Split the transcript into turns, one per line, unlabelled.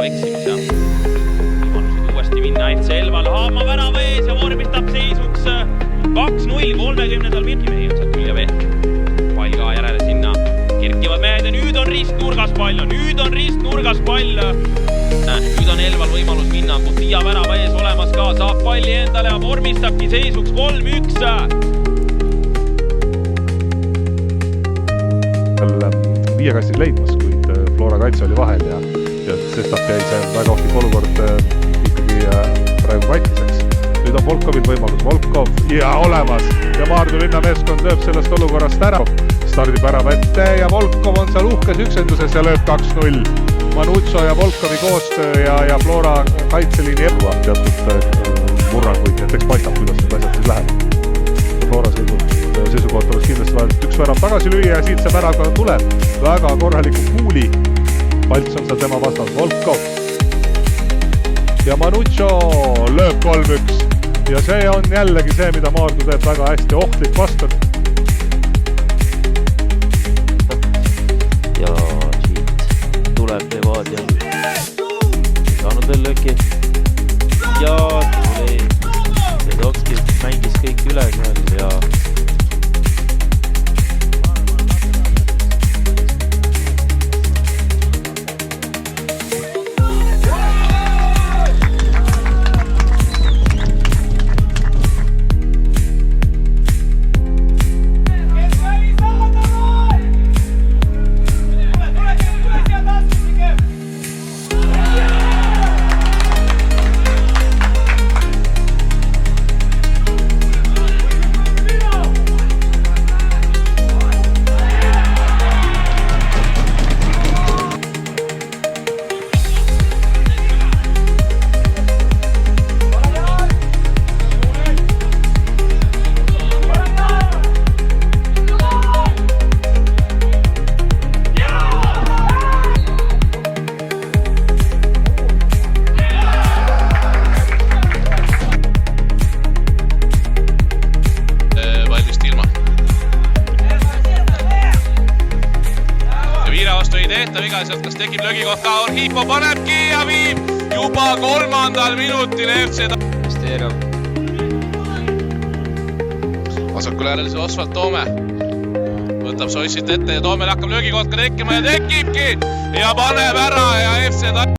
eksimus ja võimalused uuesti minna FC Elval. Haama värava ees ja vormistab seisuks 2-0 30. minutil. On sealt küll ja veel. Pall ka järele sinna. Kerkivad mehed ja nüüd on ristnurgas pall. Nüüd on Elval võimalus minna. Kutia värava ees olemas ka. Saab palli endale ja vormistabki seisuks 3-1.
Viiekastis leidmas, kuid Flora kaitse oli vahel ja sestap jäi see väga ohtlik olukord ikkagi praegu kaitseks. Nüüd on Volkovil võimalus. Volkov ja olemas ja Maardu linna meeskond lööb sellest olukorrast ära. Stardib värava ette ja Volkov on seal uhkes üksenduses ja lööb 2-0. Manucho ja Volkovi koostöö ja Flora kaitseliini elva teatud murranguid, et eks paistab, kuidas need asjad siis läheb. Flora seisukohta oleks kindlasti vaja üks värav tagasi lüüa ja siit see värav ka tuleb. Väga korraliku kuuli. Palts on seal tema vastas. Volkov ja Manucho lööb 3-1 ja see on jällegi see, mida Maardu teeb väga hästi. Ohtlik vastab.
Ja siit tuleb Evadia. Saanud veel lööki. Ja tuli Sedokski mängis kõik üle seal ja
vastu ei tehta viga, sealt kas tekib löögikoht ka, Orhipo panebki ja viib juba 3. minutil FC
Steerium.
Vasakule äärelise Osvald Toome võtab Soissit ette ja Toomel hakkab löögikoht ka tekkima ja tekibki ja paneb ära ja FC